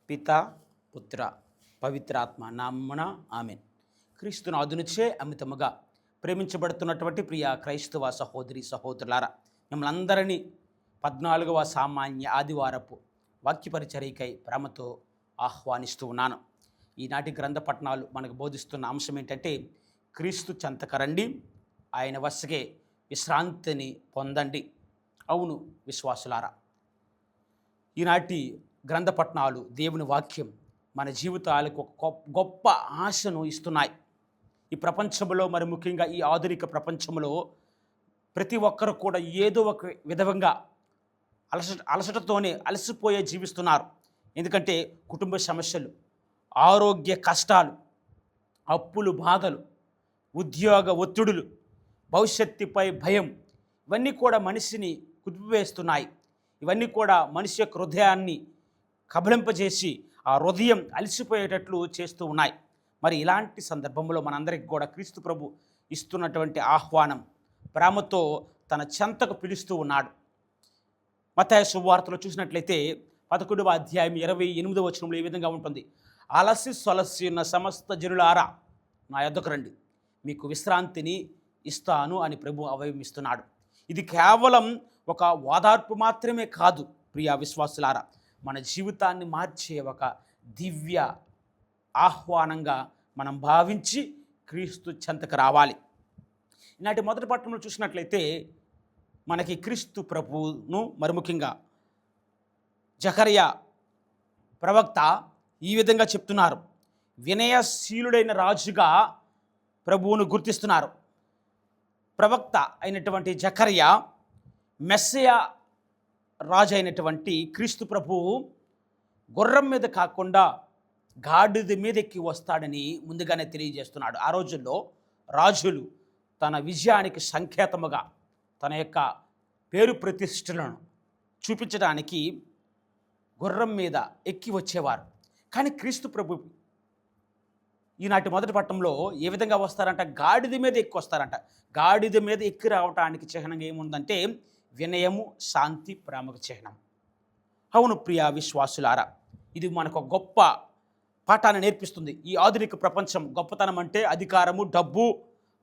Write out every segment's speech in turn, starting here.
పిత పుత్ర పవిత్రాత్మ నామమున ఆమెన్. క్రీస్తును ఆదునుచే అమితముగా ప్రేమించబడుతున్నటువంటి ప్రియ క్రైస్తవ సహోదరి సహోదరులారా, మిమ్మల్ని అందరినీ 14వ సామాన్య ఆదివారపు వాక్య పరిచర్యకై ప్రేమతో ఆహ్వానిస్తూ ఉన్నాను. ఈనాటి గ్రంథ పఠనాలు మనకు బోధిస్తున్న అంశం ఏంటంటే, క్రీస్తు చెంతకరండి, ఆయన వశకే విశ్రాంతిని పొందండి. అవును విశ్వాసులారా, ఈనాటి గ్రంథ పఠనాలు దేవుని వాక్యం మన జీవితాలకు ఒక గొప్ప ఆశను ఇస్తున్నాయి. ఈ ప్రపంచంలో, మరి ముఖ్యంగా ఈ ఆధునిక ప్రపంచంలో ప్రతి ఒక్కరు కూడా ఏదో ఒక విధంగా అలసటతోనే అలసిపోయే జీవిస్తున్నారు. ఎందుకంటే కుటుంబ సమస్యలు, ఆరోగ్య కష్టాలు, అప్పులు, బాధలు, ఉద్యోగ ఒత్తిడులు, భవిష్యత్తుపై భయం, ఇవన్నీ కూడా మనిషిని కుదిపివేస్తున్నాయి. ఇవన్నీ కూడా మనిషి యొక్క హృదయాన్ని కబళింపజేసి ఆ హృదయం అలసిపోయేటట్లు చేస్తూ ఉన్నాయి. మరి ఇలాంటి సందర్భంలో మనందరికి కూడా క్రీస్తు ప్రభు ఇస్తున్నటువంటి ఆహ్వానం, ప్రేమతో తన చెంతకు పిలుస్తూ ఉన్నాడు. మత్తయి శుభవార్తలో చూసినట్లయితే 11వ అధ్యాయం 28వ వచనంలో ఈ విధంగా ఉంటుంది: అలసి సొలసి ఉన్న సమస్త జనులారా నా యొద్దకు రండి, మీకు విశ్రాంతిని ఇస్తాను అని ప్రభు అభయమిస్తున్నాడు. ఇది కేవలం ఒక ఓదార్పు మాత్రమే కాదు ప్రియా విశ్వాసులారా, మన జీవితాన్ని మార్చే ఒక దివ్య ఆహ్వానంగా మనం భావించి క్రీస్తు చెంతకు రావాలి. ఈనాటి మొదటి పట్టణంలో చూసినట్లయితే మనకి క్రీస్తు ప్రభువును, మరి ముఖ్యంగా జకర్యా ప్రవక్త ఈ విధంగా చెప్తున్నారు. వినయశీలుడైన రాజుగా ప్రభువును గుర్తిస్తున్నారు. ప్రవక్త అయినటువంటి జకర్యా మెస్సయ రాజు అయినటువంటి క్రీస్తు ప్రభువు గుర్రం మీద కాకుండా గాడిద మీద ఎక్కి వస్తాడని ముందుగానే తెలియజేస్తున్నాడు. ఆ రోజుల్లో రాజులు తన విజయానికి సంకేతముగా తన యొక్క పేరు ప్రతిష్టలను చూపించడానికి గుర్రం మీద ఎక్కి వచ్చేవారు. కానీ క్రీస్తు ప్రభు ఈనాటి మొదటి పట్టణంలో ఏ విధంగా వస్తారంట? గాడిద మీద ఎక్కి వస్తారంట. గాడిద మీద ఎక్కి రావటానికి చిహ్నంగా ఏముందంటే వినయము, శాంతి, ప్రేమకు చిహ్నం. అవును ప్రియా విశ్వాసులారా, ఇది మనకు గొప్ప పాఠాన్ని నేర్పిస్తుంది. ఈ ఆధునిక ప్రపంచం గొప్పతనం అంటే అధికారము, డబ్బు,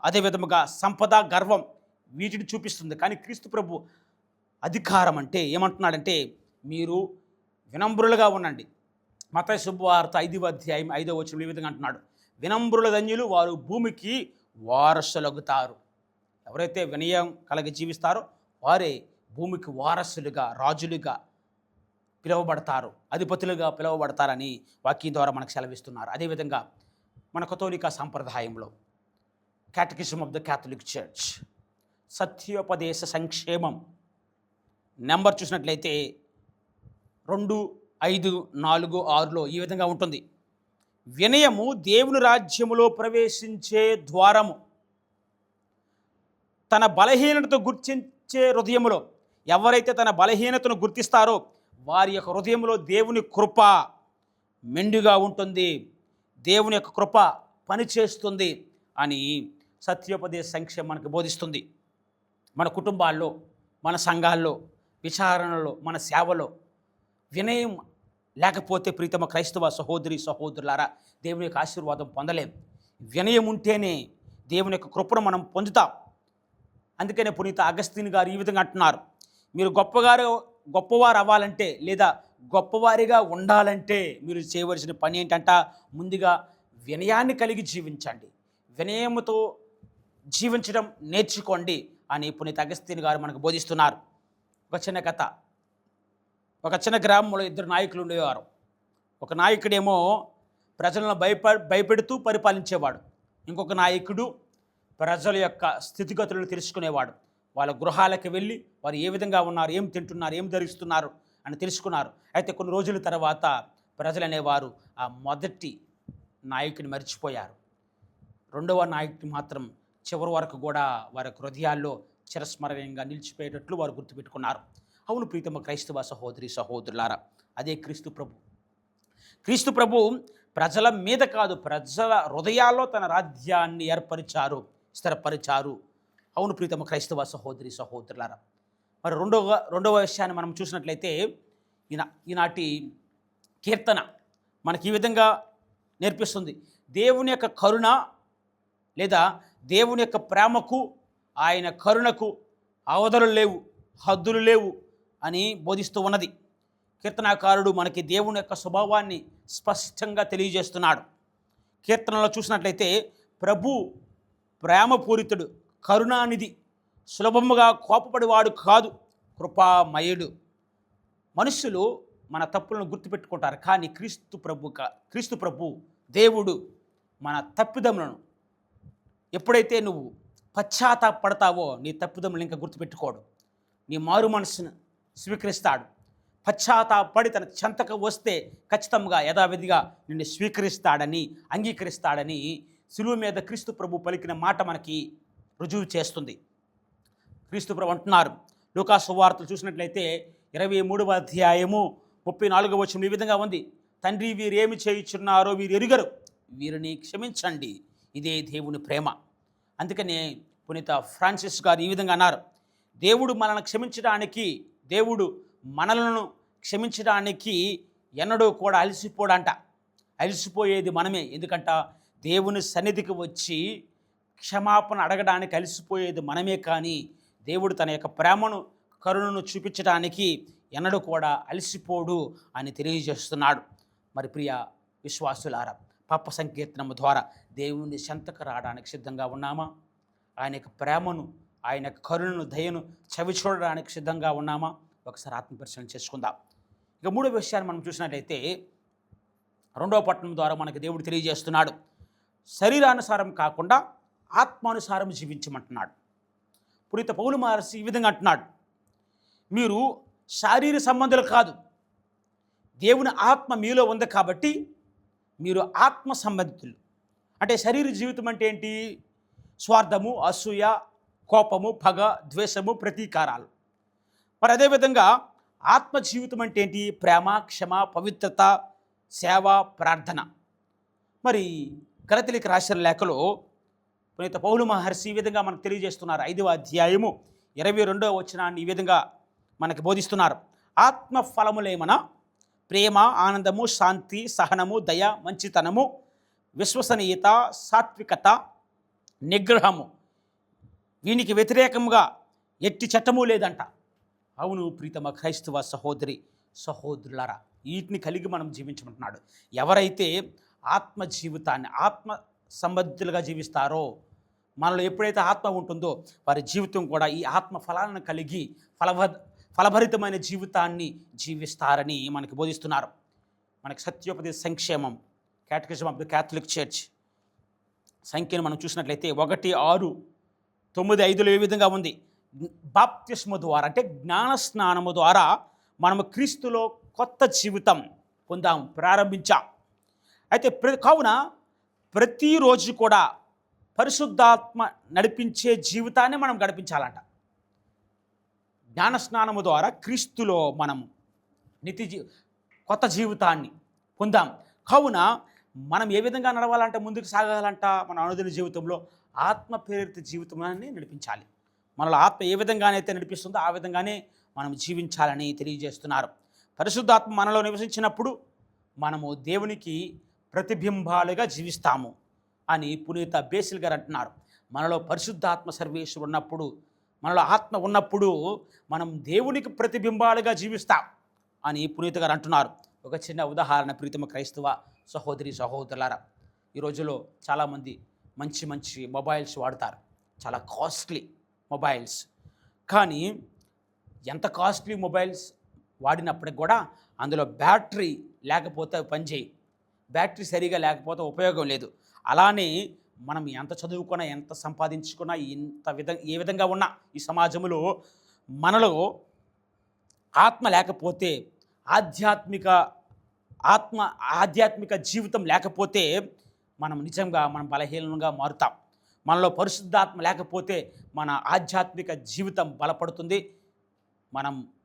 అదేవిధముగా సంపద, గర్వం, వీటిని చూపిస్తుంది. కానీ క్రీస్తు ప్రభు అధికారం అంటే ఏమంటున్నాడంటే, మీరు వినమ్రులుగా ఉండండి. మత్తయి శుభవార్త 5వ అధ్యాయం 5వ వచనం ఈ విధంగా అంటున్నాడు: వినమ్రుల ధన్యులు, వారు భూమికి వారసులగుతారు. ఎవరైతే వినయం కలిగి జీవిస్తారో వారే భూమికి వారసులుగా, రాజులుగా పిలువబడతారు, అధిపతులుగా పిలువబడతారని వాక్యం ద్వారా మనకు సెలవిస్తున్నారు. అదేవిధంగా మన కథోలిక సాంప్రదాయంలో catechism of the Catholic church సత్యోపదేశ సంక్షేమం నెంబర్ చూసినట్లయితే 2, 5, 4, 6లో ఈ విధంగా ఉంటుంది: వినయము దేవుని రాజ్యములో ప్రవేశించే ద్వారము. తన బలహీనతను గుర్తించే హృదయములో, ఎవరైతే తన బలహీనతను గుర్తిస్తారో వారి యొక్క హృదయంలో దేవుని కృప మెండుగా ఉంటుంది, దేవుని యొక్క కృప పనిచేస్తుంది అని సత్యోపదేశ సంక్షేమం మనకు బోధిస్తుంది. మన కుటుంబాల్లో, మన సంఘాల్లో, విచారణలో, మన సేవలో వినయం లేకపోతే ప్రీతమ క్రైస్తవ సహోదరి సహోదరులారా, దేవుని యొక్క ఆశీర్వాదం పొందలేం. వినయం ఉంటేనే దేవుని యొక్క కృపను మనం పొందుతాం. అందుకనే పునీత అగస్తిన్ గారు ఈ విధంగా అంటున్నారు: మీరు గొప్పవారు అవ్వాలంటే, లేదా గొప్పవారిగా ఉండాలంటే మీరు చేయవలసిన పని ఏంటంట? ముందుగా వినయాన్ని కలిగి జీవించండి, వినయముతో జీవించడం నేర్చుకోండి అని పునీత అగస్తిన్ గారు మనకు బోధిస్తున్నారు. ఒక చిన్న కథ. ఒక చిన్న గ్రామంలో 2 నాయకులు ఉండేవారు. ఒక నాయకుడేమో ప్రజలను భయపెడుతూ పరిపాలించేవాడు. ఇంకొక నాయకుడు ప్రజల యొక్క స్థితిగతులను తెలుసుకునేవాడు. వాళ్ళ గృహాలకు వెళ్ళి వారు ఏ విధంగా ఉన్నారు, ఏం తింటున్నారు, ఏం ధరిస్తున్నారు అని తెలుసుకున్నారు. అయితే కొన్ని రోజుల తర్వాత ప్రజలు అనేవారు ఆ మొదటి నాయకుని మర్చిపోయారు. రెండవ నాయకుని మాత్రం చివరి వరకు కూడా వారి హృదయాల్లో చిరస్మరణీయంగా నిలిచిపోయేటట్లు వారు గుర్తుపెట్టుకున్నారు. అవును ప్రీతమ క్రైస్తవ సహోదరి సహోదరులారా, అదే క్రీస్తు ప్రభు. క్రీస్తు ప్రభు ప్రజల మీద కాదు, ప్రజల హృదయాల్లో తన రాజ్యాన్ని ఏర్పరిచారు, స్థిరపరిచారు. అవును ప్రీతమ క్రైస్తవ సహోదరి సహోదరులారా, మరి రెండవ విషయాన్ని మనం చూసినట్లయితే ఈనాటి కీర్తన మనకి ఈ విధంగా నేర్పిస్తుంది. దేవుని యొక్క కరుణ లేదా దేవుని యొక్క ప్రేమకు, ఆయన కరుణకు అవధులు లేవు, హద్దులు లేవు అని బోధిస్తూ ఉన్నది. కీర్తనాకారుడు మనకి దేవుని యొక్క స్వభావాన్ని స్పష్టంగా తెలియజేస్తున్నాడు. కీర్తనలో చూసినట్లయితే ప్రభు ప్రేమపూరితుడు, కరుణానిధి, సులభముగా కోపపడివాడు కాదు, కృపామయుడు. మనుషులు మన తప్పులను గుర్తుపెట్టుకుంటారు, కానీ క్రీస్తు ప్రభు దేవుడు మన తప్పిదములను ఎప్పుడైతే నువ్వు పశ్చాత్తాపడతావో నీ తప్పిదములను ఇంకా గుర్తుపెట్టుకోడు. నీ మారు మనసును స్వీకరిస్తాడు. పశ్చాత్తాపడి తన చెంతకు వస్తే ఖచ్చితంగా యథావిధిగా నిన్ను స్వీకరిస్తాడని, అంగీకరిస్తాడని శిలువ మీద క్రీస్తు ప్రభు పలికిన మాట మనకి రుజువు చేస్తుంది. క్రీస్తు ప్రభు అంటున్నారు, లూకా సువార్తలు చూసినట్లయితే 23వ అధ్యాయము 34వ వచనం ఈ విధంగా ఉంది. తండ్రి, వీరేమి చేయుచున్నారో వీరు ఎరుగరు, వీరిని క్షమించండి, ఇదే దేవుని ప్రేమ. అందుకనే పునీత ఫ్రాన్సిస్ గారు ఈ విధంగా అన్నారు, దేవుడు మనల్ని క్షమించడానికి, దేవుడు మనలను క్షమించడానికి ఎన్నడూ కూడా అలసిపోడంట. అలసిపోయేది మనమే. ఎందుకంట దేవుని సన్నిధికి వచ్చి క్షమాపణ అడగడానికి అలసిపోయేది మనమే, కానీ దేవుడు తన యొక్క ప్రేమను, కరుణను చూపించడానికి ఎన్నడూ కూడా అలసిపోడు అని తెలియజేస్తున్నాడు. మరి ప్రియ విశ్వాసులారా, పాప సంకీర్తనము ద్వారా దేవుని చెంతకు రావడానికి సిద్ధంగా ఉన్నామా? ఆయన యొక్క ప్రేమను, ఆయన యొక్క కరుణను, దయను చవి చూడడానికి సిద్ధంగా ఉన్నామా? ఒకసారి ఆత్మపరిశీలన చేసుకుందాం. ఇక మూడో విషయాన్ని మనం చూసినట్లయితే 2వ పట్టణం ద్వారా మనకు దేవుడు తెలియజేస్తున్నాడు, శరీరానుసారం కాకుండా ఆత్మానుసారం జీవించమంటున్నాడు. పునీత పౌలు మహర్షి ఈ విధంగా అంటున్నాడు, మీరు శారీర సంబంధాలు కాదు, దేవుని ఆత్మ మీలో ఉంది కాబట్టి మీరు ఆత్మ సంబంధితులు. అంటే శరీర జీవితం అంటే ఏంటి? స్వార్థము, అసూయ, కోపము, పగ, ద్వేషము, ప్రతీకారాలు. మరి అదేవిధంగా ఆత్మ జీవితం అంటే ఏంటి? ప్రేమ, క్షమ, పవిత్రత, సేవ, ప్రార్థన. మరి గలతీయులకు రాసిన లేఖలో పునీత పౌలు మహర్షి ఈ విధంగా మనకు తెలియజేస్తున్నారు. 5వ అధ్యాయము 22వ వచనాన్ని ఈ విధంగా మనకి బోధిస్తున్నారు. ఆత్మ ఫలములేమనా? ప్రేమ, ఆనందము, శాంతి, సహనము, దయ, మంచితనము, విశ్వసనీయత, సాత్వికత, నిగ్రహము. వీనికి వ్యతిరేకంగా ఎట్టి చట్టము లేదంట. అవును ప్రీతమ క్రైస్తవ సహోదరి సహోదరులారా, వీటిని కలిగి మనం జీవించమంటున్నాడు. ఎవరైతే ఆత్మ జీవితాన్ని ఆత్మ సంబంధితులుగా జీవిస్తారో, మనలో ఎప్పుడైతే ఆత్మ ఉంటుందో వారి జీవితం కూడా ఈ ఆత్మ ఫలాలను కలిగి ఫలభరితమైన జీవితాన్ని జీవిస్తారని మనకి బోధిస్తున్నారు. మనకి సత్యోపదేశ సంక్షేమం, catechism of the Catholic church సంఖ్యను మనం చూసినట్లయితే 1, 6, 9, 5లో ఏ విధంగా ఉంది? బాప్తిస్మ ద్వారా అంటే జ్ఞానస్నానము ద్వారా మనము క్రీస్తులో కొత్త జీవితం పొందాం, ప్రారంభించాం. అయితే కావున ప్రతిరోజు కూడా పరిశుద్ధాత్మ నడిపించే జీవితాన్ని మనం గడిపించాలంట. జ్ఞానస్నానము ద్వారా క్రీస్తులో మనం కొత్త జీవితాన్ని పొందాం. కావున మనం ఏ విధంగా నడవాలంటే, ముందుకు సాగాలంట, మన అనుదిన జీవితంలో ఆత్మ ప్రేరిత జీవితాన్ని నడిపించాలి. మనలో ఆత్మ ఏ విధంగానైతే నడిపిస్తుందో ఆ విధంగానే మనం జీవించాలని తెలియజేస్తున్నారు. పరిశుద్ధాత్మ మనలో నివసించినప్పుడు మనము దేవునికి ప్రతిబింబాలుగా జీవిస్తాము అని పునీత బేసిల్ గారు అంటున్నారు. మనలో పరిశుద్ధాత్మ సర్వేశ్వరుడు ఉన్నప్పుడు, మనలో ఆత్మ ఉన్నప్పుడు మనం దేవునికి ప్రతిబింబాలుగా జీవిస్తాం అని పునీత గారు అంటున్నారు. ఒక చిన్న ఉదాహరణ ప్రీతమ క్రైస్తవ సహోదరి సహోదరులారా, ఈ రోజులో చాలామంది మంచి మంచి మొబైల్స్ వాడతారు, చాలా కాస్ట్లీ మొబైల్స్. కానీ ఎంత కాస్ట్లీ మొబైల్స్ వాడినప్పటికి కూడా అందులో బ్యాటరీ లేకపోతే పనిచేయి, బ్యాటరీ సరిగా లేకపోతే ఉపయోగం లేదు. అలానే మనం ఎంత చదువుకున్నా, ఎంత సంపాదించుకున్నా, ఏ విధంగా ఉన్నా ఈ సమాజంలో మనలో ఆత్మ లేకపోతే, ఆధ్యాత్మిక జీవితం లేకపోతే మనం నిజంగా బలహీనంగా మారుతాం. మనలో పరిశుద్ధాత్మ లేకపోతే మన ఆధ్యాత్మిక జీవితం బలపడుతుంది,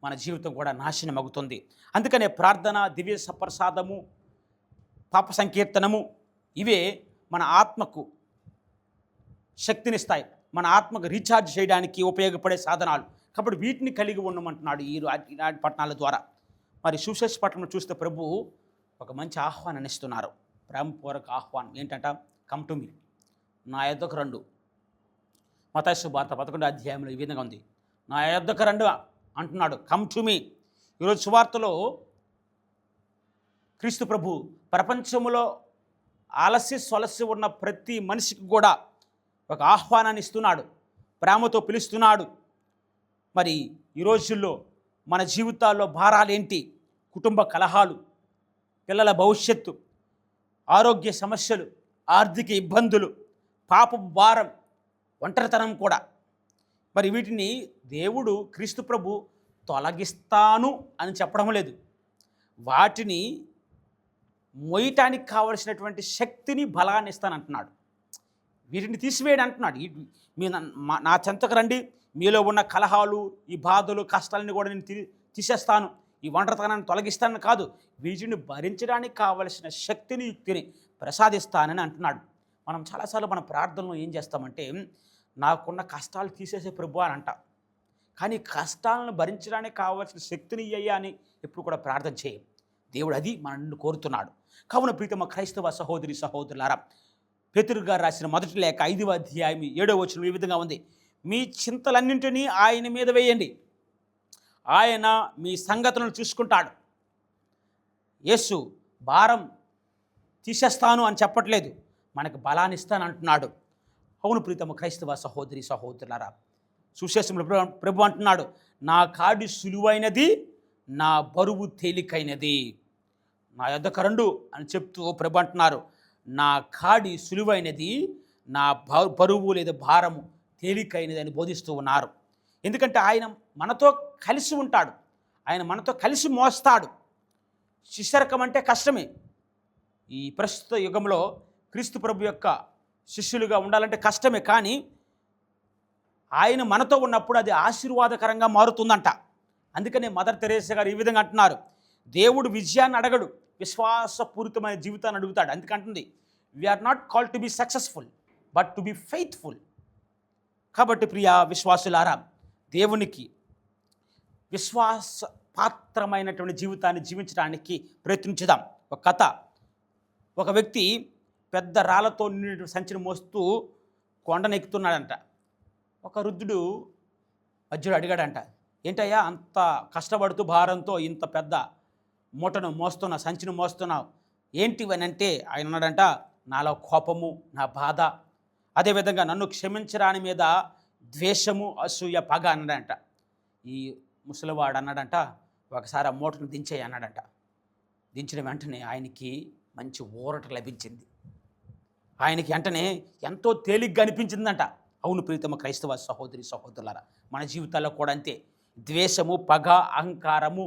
మన జీవితం కూడా నాశనం అవుతుంది. అందుకనే ప్రార్థన, దివ్య సప్రసాదము, పాప సంకీర్తనము ఇవే మన ఆత్మకు శక్తినిస్తాయి, మన ఆత్మకు రీఛార్జ్ చేయడానికి ఉపయోగపడే సాధనాలు. కాబట్టి వీటిని కలిగి ఉండమంటున్నాడు ఈనాటి పట్టణాల ద్వారా. మరి సువిశేష పట్టణంలో చూస్తే ప్రభు ఒక మంచి ఆహ్వానాన్ని ఇస్తున్నారు. ప్రేమపూర్వక ఆహ్వానం ఏంటంట? కమ్ టు మీ, నా యొద్దకు రండు. మత్తయి సువార్త 11వ అధ్యాయంలో ఈ విధంగా ఉంది, నా యొద్దకు రండు అంటున్నాడు. Come to me. ఈరోజు సువార్తలో క్రీస్తు ప్రభు ప్రపంచంలో అలసి సొలసి ఉన్న ప్రతి మనిషికి కూడా ఒక ఆహ్వానాన్ని ఇస్తున్నాడు, ప్రేమతో పిలుస్తున్నాడు. మరి ఈ రోజుల్లో మన జీవితాల్లో భారాలేంటి? కుటుంబ కలహాలు, పిల్లల భవిష్యత్తు, ఆరోగ్య సమస్యలు, ఆర్థిక ఇబ్బందులు, పాపపు భారం, ఒంటరితనం కూడా. మరి వీటిని దేవుడు క్రీస్తు ప్రభు తొలగిస్తాను అని చెప్పడం లేదు. వాటిని మోయటానికి కావలసినటువంటి శక్తిని, బలాన్ని ఇస్తానంటున్నాడు. వీటిని తీసివేయడం అంటున్నాడు. మీ నా చెంతకు రండి, మీలో ఉన్న కలహాలు, ఈ బాధలు, కష్టాలని కూడా నేను తీసేస్తాను, ఈ ఒంటరితనాన్ని తొలగిస్తానని కాదు, వీటిని భరించడానికి కావలసిన శక్తిని, యుక్తిని ప్రసాదిస్తానని అంటున్నాడు. మనం చాలాసార్లు మన ప్రార్థనలో ఏం చేస్తామంటే, నాకున్న కష్టాలు తీసేసే ప్రభు అని అంటాం. కానీ కష్టాలను భరించడానికి కావలసిన శక్తిని ఇయ్యా అని ఎప్పుడు కూడా ప్రార్థన చేయం. దేవుడు అది మనల్ని కోరుతున్నాడు. కావున ప్రీతమ క్రైస్తవ సహోదరి సహోదరులారా, పేతురు గారు రాసిన మొదటి లేఖ 5వ అధ్యాయం 7వ వచనం ఈ విధంగా ఉంది, మీ చింతలన్నింటినీ ఆయన మీద వేయండి, ఆయన మీ సంగతులను చూసుకుంటాడు. యేసు భారం తీసేస్తాను అని చెప్పట్లేదు, మనకు బలాన్ని ఇస్తాను అంటున్నాడు. అవును ప్రీతమ క్రైస్తవ సహోదరి సహోదరులారా, సుశేషంలో ప్రభు అంటున్నాడు, నా కాడి సులువైనది, నా బరువు తేలికైనది. నా యొద్దకు రండు అని చెప్తూ ప్రభు అంటున్నారు, నా కాడి సులువైనది, నా బరువు లేదా భారము తేలికైనది అని బోధిస్తూ ఉన్నారు. ఎందుకంటే ఆయన మనతో కలిసి ఉంటాడు, ఆయన మనతో కలిసి మోస్తాడు. శిష్యరకం అంటే కష్టమే. ఈ ప్రస్తుత యుగంలో క్రీస్తు ప్రభు యొక్క శిష్యులుగా ఉండాలంటే కష్టమే. కానీ ఆయన మనతో ఉన్నప్పుడు అది ఆశీర్వాదకరంగా మారుతుందంట. అందుకనే మదర్ తెరేసా గారు ఈ విధంగా అంటున్నారు, దేవుడు విజయాన్ని అడగడు, విశ్వాసపూరితమైన జీవితాన్ని అడుగుతాడు. అందుకంటుంది, we are not called to be successful but to be faithful. కాబట్టి ప్రియా విశ్వాసులారా, దేవునికి విశ్వాస పాత్రమైనటువంటి జీవితాన్ని జీవించడానికి ప్రయత్నించుదాం. ఒక కథ, ఒక వ్యక్తి పెద్ద రాళ్లతో నిండిన సంచిని మోస్తూ కొండనెక్కుతున్నాడంట. ఒక వృద్ధుడు మధ్యలో అడిగాడంట, ఏంటయ్యా అంత కష్టపడుతూ భారంతో ఇంత పెద్ద మూటను మోస్తున్నావు, సంచిని మోస్తున్నావు, ఏంటివని అంటే ఆయన అన్నాడంట, నాలో కోపము, నా బాధ, అదేవిధంగా నన్ను క్షమించరాని మీద ద్వేషము, అసూయ, పగ అన్నాడంట. ఈ ముసలివాడు అన్నాడంట, ఒకసారి ఆ మూటను దించేయి అన్నాడంట. దించిన వెంటనే ఆయనకి మంచి ఊరట లభించింది. ఆయనకి వెంటనే ఎంతో తేలిగ్గా అనిపించిందంట. అవును ప్రీతమ క్రైస్తవ సహోదరి సహోదరులారా, మన జీవితాల్లో కూడా అంతే. ద్వేషము, పగ, అహంకారము,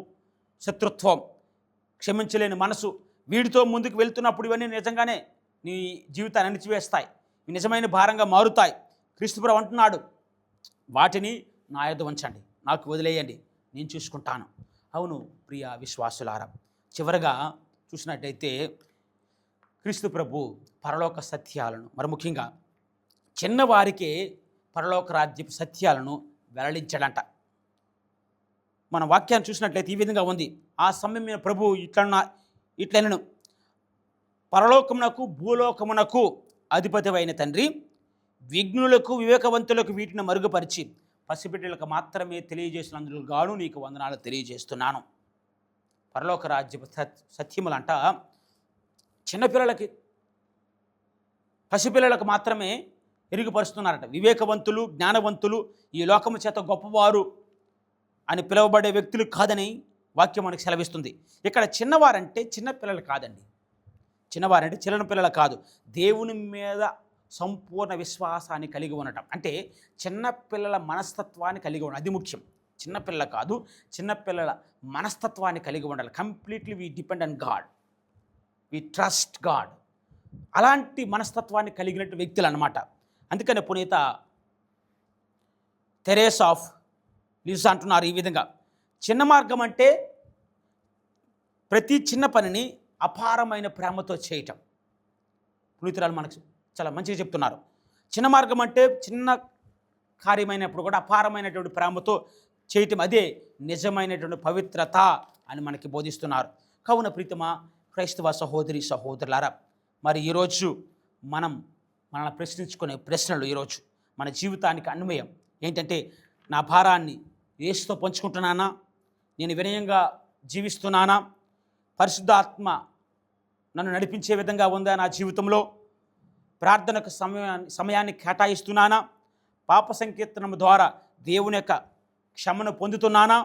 శత్రుత్వం, క్షమించలేని మనసు, వీటితో ముందుకు వెళ్తున్నప్పుడు ఇవన్నీ నిజంగానే నీ జీవితాన్ని అణిచివేస్తాయి, నిజమైన భారంగా మారుతాయి. క్రీస్తుప్రభు అంటున్నాడు, వాటిని నా యొద్ద ఉంచండి, నాకు వదిలేయండి, నేను చూసుకుంటాను. అవును ప్రియ విశ్వాసులారా, చివరగా చూసినట్టయితే క్రీస్తు ప్రభు పరలోక సత్యాలను, మరి ముఖ్యంగా చిన్నవారికే పరలోక రాజ్యపు సత్యాలను వెల్లడించాడంట. మన వాక్యాన్ని చూసినట్లయితే ఈ విధంగా ఉంది, ఆ సమయం మీద ప్రభు ఇట్లనను, పరలోకమునకు భూలోకమునకు అధిపతివైన తండ్రి, విఘ్నులకు వివేకవంతులకు వీటిని మరుగుపరిచి పసిబిడ్డలకు మాత్రమే తెలియజేసినందుకు గాను నీకు వందనాలు తెలియజేస్తున్నాను. పరలోక రాజ్యపు సత్యములంట చిన్నపిల్లలకి, పసిపిల్లలకు మాత్రమే ఎరుగుపరుస్తున్నారట. వివేకవంతులు, జ్ఞానవంతులు, ఈ లోకము చేత గొప్పవారు అని పిలువబడే వ్యక్తులు కాదని వాక్యం మనకు సెలవిస్తుంది. ఇక్కడ చిన్నవారంటే చిన్నపిల్లలు కాదండి, చిన్నవారంటే చిన్న పిల్లలు కాదు, దేవుని మీద సంపూర్ణ విశ్వాసాన్ని కలిగి ఉండటం, అంటే చిన్నపిల్లల మనస్తత్వాన్ని కలిగి ఉండడం, అది ముఖ్యం. చిన్నపిల్లల కాదు, చిన్నపిల్లల మనస్తత్వాన్ని కలిగి ఉండాలి. Completely we depend on God, we trust God. అలాంటి మనస్తత్వాన్ని కలిగినట్టు వ్యక్తులు అన్నమాట. అందుకని పునీత తెరేసా ఆఫ్ లివ్స్ అంటున్నారు ఈ విధంగా, చిన్న మార్గం అంటే ప్రతి చిన్న పనిని అపారమైన ప్రేమతో చేయటం. పునీతురాలు మనకు చాలా మంచిగా చెప్తున్నారు. చిన్న మార్గం అంటే చిన్న కార్యమైనప్పుడు కూడా అపారమైనటువంటి ప్రేమతో చేయటం, అదే నిజమైనటువంటి పవిత్రత అని మనకి బోధిస్తున్నారు. కావున ప్రీతమా క్రైస్తవ సహోదరి సహోదరులారా, మరి ఈరోజు మనల్ని ప్రశ్నించుకునే ప్రశ్నలు ఈరోజు మన జీవితానికి అన్వయం ఏంటంటే, నా భారాన్ని యేసుతో పంచుకుంటున్నానా? నేను వినయంగా జీవిస్తున్నానా? పరిశుద్ధాత్మ నన్ను నడిపించే విధంగా ఉందా నా జీవితంలో? ప్రార్థనకు సమయాన్ని కేటాయిస్తున్నానా? పాప సంకీర్తనం ద్వారా దేవుని యొక్క క్షమను పొందుతున్నానా?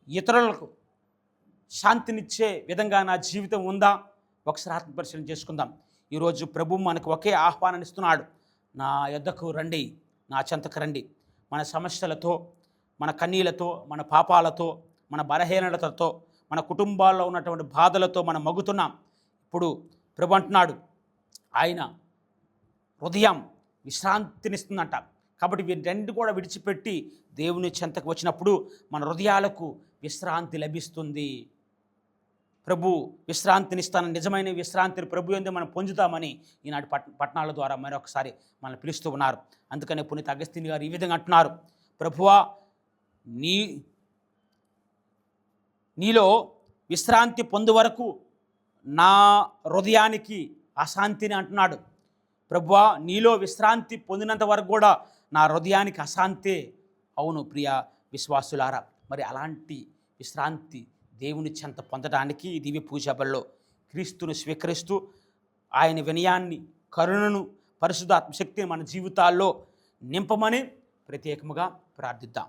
ఇతరులకు శాంతినిచ్చే విధంగా నా జీవితం ఉందా? ఒకసారి ఆత్మపరిశీలన చేసుకుందాం. ఈరోజు ప్రభు మనకు ఒకే ఆహ్వానాన్ని ఇస్తున్నాడు. నా యొద్దకు రండి, నా చెంతకు రండి. మన సమస్యలతో, మన కన్నీళ్లతో, మన పాపాలతో, మన బలహీనతలతో, మన కుటుంబాల్లో ఉన్నటువంటి బాధలతో మనం మగ్గుతున్నాం. ఇప్పుడు ప్రభు అంటున్నాడు, ఆయన హృదయం విశ్రాంతినిస్తుందంట. కాబట్టి వీరి రెండు కూడా విడిచిపెట్టి దేవుని చెంతకు వచ్చినప్పుడు మన హృదయాలకు విశ్రాంతి లభిస్తుంది. ప్రభు విశ్రాంతినిస్తానని, నిజమైన విశ్రాంతిని ప్రభు యందు మనం పొందుతామని ఈనాటి పట్టణాల ద్వారా మరొకసారి మనల్ని పిలుస్తూ ఉన్నారు. అందుకనే పునీత అగస్తిని గారు ఈ విధంగా అంటున్నారు, ప్రభువా నీలో విశ్రాంతి పొందు వరకు నా హృదయానికి అశాంతిని అంటున్నాడు. ప్రభువా నీలో విశ్రాంతి పొందినంత వరకు కూడా నా హృదయానికి అశాంతే. అవును ప్రియ విశ్వాసులారా, మరి అలాంటి విశ్రాంతి దేవుని చెంత పొందడానికి దివ్య పూజా బలిలో క్రీస్తును స్వీకరిస్తూ ఆయన వినయాన్ని, కరుణను, పరిశుద్ధాత్మ శక్తిని మన జీవితాల్లో నింపమని ప్రత్యేకముగా ప్రార్థిద్దాం.